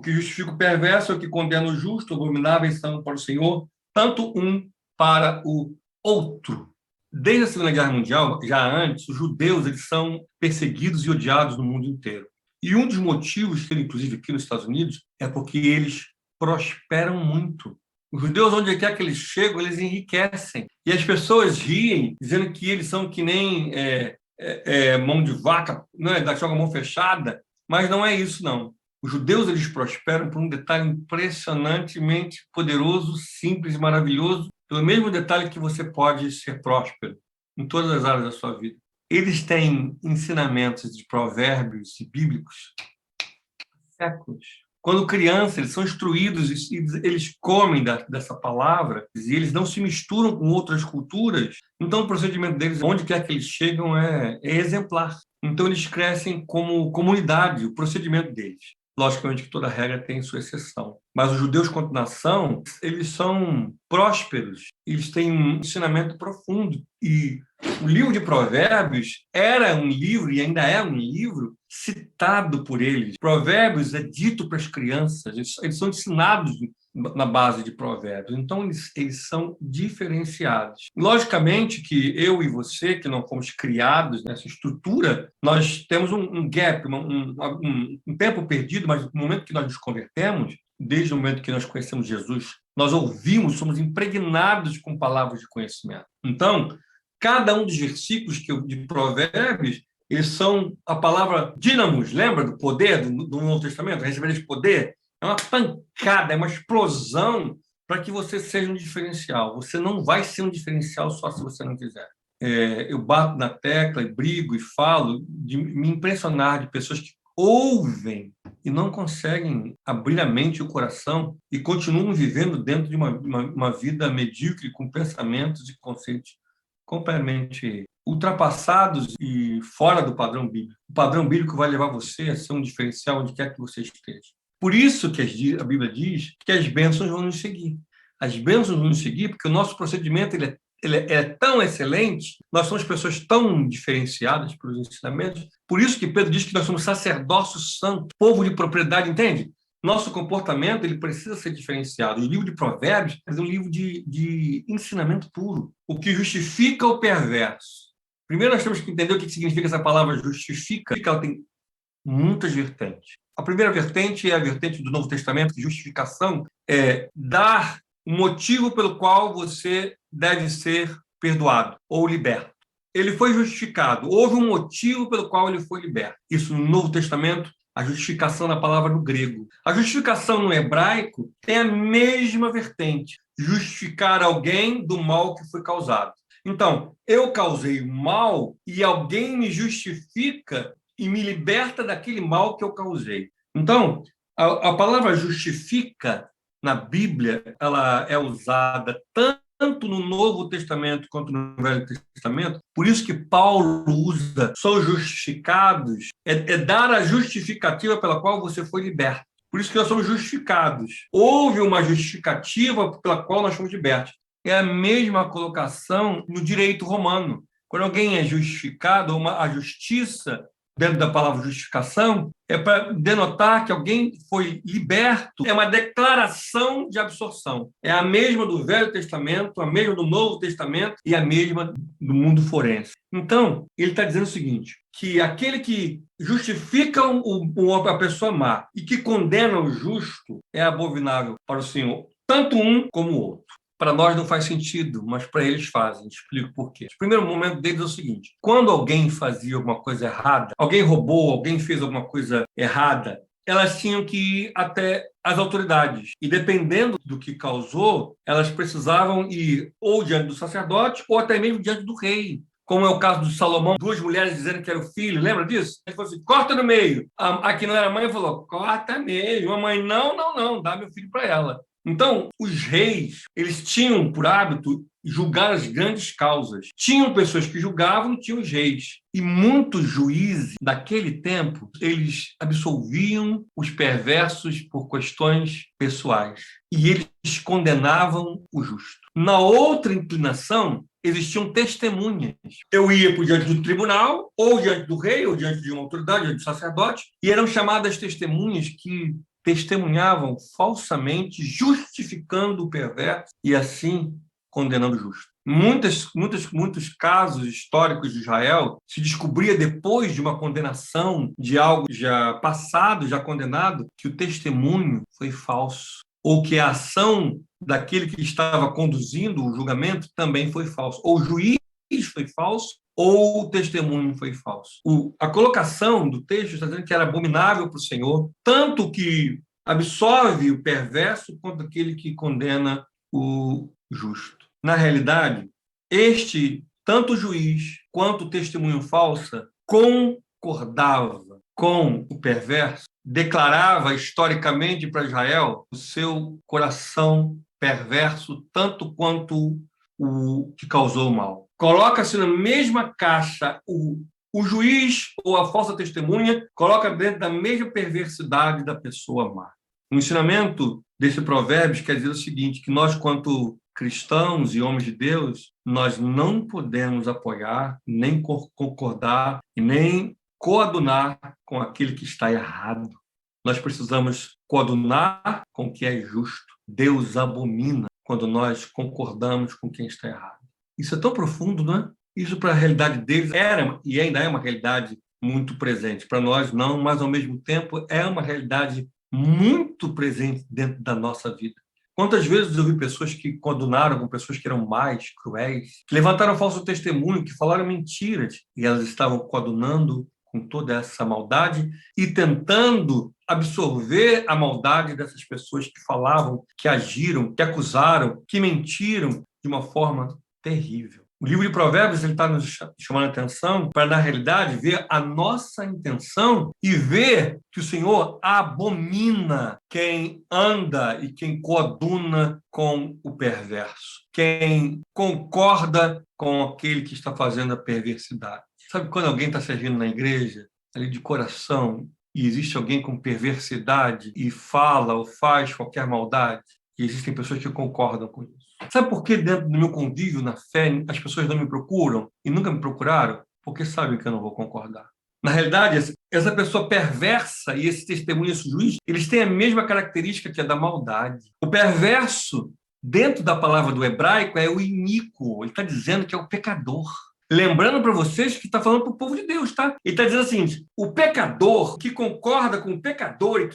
que justifica o perverso é o que condena o justo, abomináveis são para o Senhor, tanto um para o outro. Desde a Segunda Guerra Mundial, já antes, os judeus eles são perseguidos e odiados no mundo inteiro. E um dos motivos, inclusive aqui nos Estados Unidos, é porque eles prosperam muito. Os judeus, onde quer que eles chegam, eles enriquecem. E as pessoas riem, dizendo que eles são que nem mão de vaca, não é? Da mão fechada, mas não é isso, não. Os judeus eles prosperam por um detalhe impressionantemente poderoso, simples e maravilhoso, pelo mesmo detalhe que você pode ser próspero em todas as áreas da sua vida. Eles têm ensinamentos de provérbios e bíblicos há séculos. Quando crianças, eles são instruídos e eles comem dessa palavra e eles não se misturam com outras culturas. Então, o procedimento deles, onde quer que eles chegam, é exemplar. Então, eles crescem como comunidade, o procedimento deles. Logicamente que toda regra tem sua exceção. Mas os judeus, quanto nação, eles são prósperos, eles têm um ensinamento profundo. E o livro de Provérbios era um livro, e ainda é um livro, citado por eles. Provérbios é dito para as crianças, eles são ensinados na base de Provérbios. Então, eles são diferenciados. Logicamente que eu e você, que não fomos criados nessa estrutura, nós temos um gap, um tempo perdido, mas no momento que nós nos convertemos, desde o momento que nós conhecemos Jesus, nós ouvimos, somos impregnados com palavras de conhecimento. Então, cada um dos versículos de Provérbios, eles são a palavra dínamos, lembra do poder do Novo Testamento? Receber esse poder é uma pancada, é uma explosão para que você seja um diferencial. Você não vai ser um diferencial só se você não quiser. Eu bato na tecla e brigo e falo de me impressionar de pessoas que ouvem e não conseguem abrir a mente e o coração e continuam vivendo dentro de uma vida medíocre com pensamentos e conceitos completamente ultrapassados e fora do padrão bíblico. O padrão bíblico vai levar você a ser um diferencial onde quer que você esteja. Por isso que a Bíblia diz que as bênçãos vão nos seguir. As bênçãos vão nos seguir porque o nosso procedimento ele é tão excelente, nós somos pessoas tão diferenciadas pelos ensinamentos. Por isso que Pedro diz que nós somos sacerdócio santo, povo de propriedade, entende? Nosso comportamento ele precisa ser diferenciado. O livro de Provérbios é um livro de ensinamento puro, o que justifica o perverso. Primeiro, nós temos que entender o que significa essa palavra justifica. Ela tem muitas vertentes. A primeira vertente é a vertente do Novo Testamento, que justificação é dar um motivo pelo qual você deve ser perdoado ou liberto. Ele foi justificado. Houve um motivo pelo qual ele foi liberto. Isso no Novo Testamento, a justificação na palavra no grego. A justificação no hebraico tem a mesma vertente. Justificar alguém do mal que foi causado. Então, eu causei o mal e alguém me justifica e me liberta daquele mal que eu causei. Então, a palavra justifica na Bíblia, ela é usada tanto no Novo Testamento quanto no Velho Testamento. Por isso que Paulo usa são justificados, é dar a justificativa pela qual você foi liberto. Por isso que nós somos justificados. Houve uma justificativa pela qual nós fomos libertos. É a mesma colocação no direito romano. Quando alguém é justificado, a justiça, dentro da palavra justificação, é para denotar que alguém foi liberto, é uma declaração de absorção. É a mesma do Velho Testamento, a mesma do Novo Testamento e a mesma do mundo forense. Então, ele está dizendo o seguinte, que aquele que justifica a pessoa má e que condena o justo é abominável para o Senhor, tanto um como o outro. Para nós não faz sentido, mas para eles fazem. Explico por quê. O primeiro momento deles é o seguinte: quando alguém fazia alguma coisa errada, alguém roubou, alguém fez alguma coisa errada, elas tinham que ir até as autoridades. E dependendo do que causou, elas precisavam ir ou diante do sacerdote ou até mesmo diante do rei. Como é o caso de Salomão, duas mulheres dizendo que era o filho, lembra disso? Ele falou assim, corta no meio. A que não era mãe falou, corta mesmo. A mãe, não, dá meu filho para ela. Então, os reis, eles tinham por hábito julgar as grandes causas. Tinham pessoas que julgavam e tinham os reis. E muitos juízes daquele tempo, eles absolviam os perversos por questões pessoais. E eles condenavam o justo. Na outra inclinação, existiam testemunhas. Eu ia por diante do tribunal, ou diante do rei, ou diante de uma autoridade, diante do sacerdote, e eram chamadas testemunhas que testemunhavam falsamente, justificando o perverso e assim condenando o justo. Muitos casos históricos de Israel se descobria depois de uma condenação de algo já passado, já condenado, que o testemunho foi falso, ou que a ação daquele que estava conduzindo o julgamento também foi falso, ou o juiz foi falso, ou o testemunho foi falso. A colocação do texto está dizendo que era abominável para o Senhor, tanto que absolve o perverso quanto aquele que condena o justo. Na realidade, tanto o juiz quanto o testemunho falsa, concordava com o perverso, declarava historicamente para Israel o seu coração perverso, tanto quanto o que causou o mal. Coloca-se na mesma caixa o juiz ou a falsa testemunha, coloca dentro da mesma perversidade da pessoa má. O ensinamento desse provérbio quer dizer o seguinte, que nós, quanto cristãos e homens de Deus, nós não podemos apoiar, nem concordar, e nem coadunar com aquele que está errado. Nós precisamos coadunar com o que é justo. Deus abomina quando nós concordamos com quem está errado. Isso é tão profundo, não é? Isso, para a realidade deles, era e ainda é uma realidade muito presente. Para nós, não, mas, ao mesmo tempo, é uma realidade muito presente dentro da nossa vida. Quantas vezes eu vi pessoas que condenaram com pessoas que eram mais cruéis, que levantaram falso testemunho, que falaram mentiras, e elas estavam coadunando com toda essa maldade e tentando absorver a maldade dessas pessoas que falavam, que agiram, que acusaram, que mentiram de uma forma terrível. O livro de Provérbios está nos chamando a atenção para, na realidade, ver a nossa intenção e ver que o Senhor abomina quem anda e quem coaduna com o perverso, quem concorda com aquele que está fazendo a perversidade. Sabe quando alguém está servindo na igreja, ali de coração, e existe alguém com perversidade e fala ou faz qualquer maldade? E existem pessoas que concordam com isso. Sabe por que dentro do meu convívio na fé as pessoas não me procuram e nunca me procuraram? Porque sabem que eu não vou concordar. Na realidade, essa pessoa perversa e esse testemunho, esse juiz, eles têm a mesma característica que a da maldade. O perverso, dentro da palavra do hebraico, é o iníquo. Ele está dizendo que é o pecador. Lembrando para vocês que está falando para o povo de Deus, tá? Ele está dizendo assim, o pecador que concorda com o pecador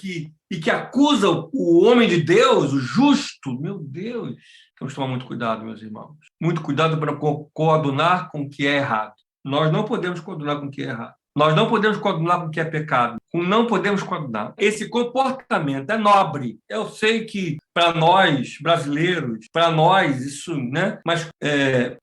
e que acusa o homem de Deus, o justo, meu Deus, temos que tomar muito cuidado, meus irmãos. Muito cuidado para coadunar com o que é errado. Nós não podemos coadunar com o que é errado. Nós não podemos coadunar com o que é pecado. Não podemos coadunar. Esse comportamento é nobre. Eu sei que para nós, brasileiros, para nós, isso, né? Mas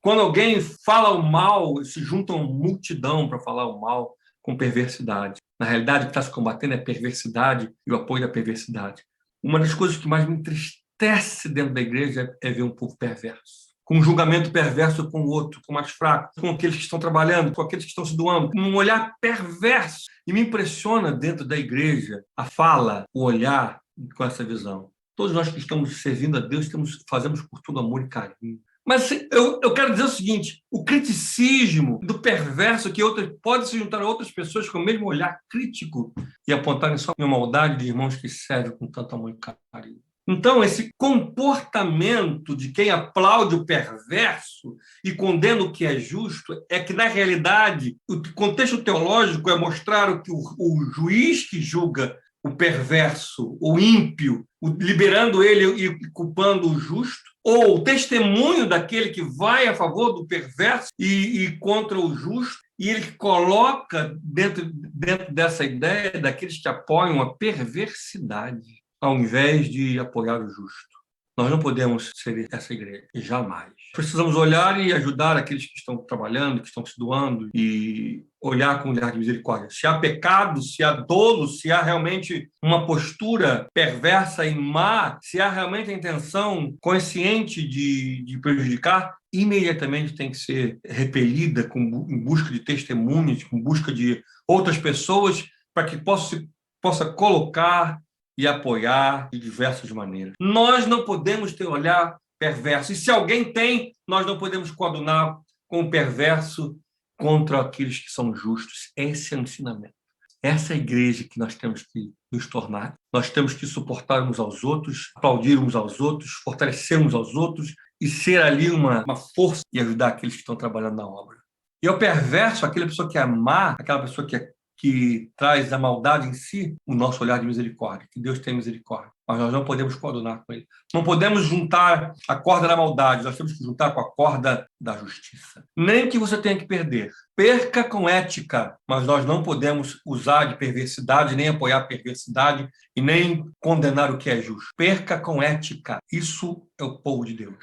quando alguém fala o mal, se junta uma multidão para falar o mal com perversidade. Na realidade, o que está se combatendo é a perversidade e o apoio da perversidade. Uma das coisas que mais me entristece dentro da igreja é ver um povo perverso, com um julgamento perverso com o outro, com o mais fraco, com aqueles que estão trabalhando, com aqueles que estão se doando, com um olhar perverso. E me impressiona dentro da igreja a fala, o olhar com essa visão. Todos nós que estamos servindo a Deus fazemos por tudo amor e carinho. Mas eu quero dizer o seguinte, o criticismo do perverso que pode se juntar a outras pessoas com o mesmo olhar crítico e apontarem só a maldade de irmãos que servem com tanto amor e carinho. Então, esse comportamento de quem aplaude o perverso e condena o que é justo é que, na realidade, o contexto teológico é mostrar que o juiz que julga o perverso, o ímpio, liberando ele e culpando o justo, ou o testemunho daquele que vai a favor do perverso e contra o justo, e ele coloca dentro dessa ideia daqueles que apoiam a perversidade, ao invés de apoiar o justo. Nós não podemos ser essa igreja, jamais. Precisamos olhar e ajudar aqueles que estão trabalhando, que estão se doando, e olhar com um olhar de misericórdia. Se há pecado, se há dolo, se há realmente uma postura perversa e má, se há realmente a intenção consciente de prejudicar, imediatamente tem que ser repelida em busca de testemunhas, em busca de outras pessoas, para que possa colocar e apoiar de diversas maneiras. Nós não podemos ter olhar perverso. E se alguém tem, nós não podemos coadunar com o perverso contra aqueles que são justos. Esse é o ensinamento. Essa é a igreja que nós temos que nos tornar. Nós temos que suportar uns aos outros, aplaudir uns aos outros, fortalecer uns aos outros e ser ali uma força e ajudar aqueles que estão trabalhando na obra. E é o perverso, aquela pessoa que é má, aquela pessoa que traz a maldade em si, o nosso olhar de misericórdia, que Deus tem misericórdia. Mas nós não podemos coadunar com ele. Não podemos juntar a corda da maldade, nós temos que juntar com a corda da justiça. Nem que você tenha que perder. Perca com ética, mas nós não podemos usar de perversidade, nem apoiar a perversidade e nem condenar o que é justo. Perca com ética. Isso é o povo de Deus.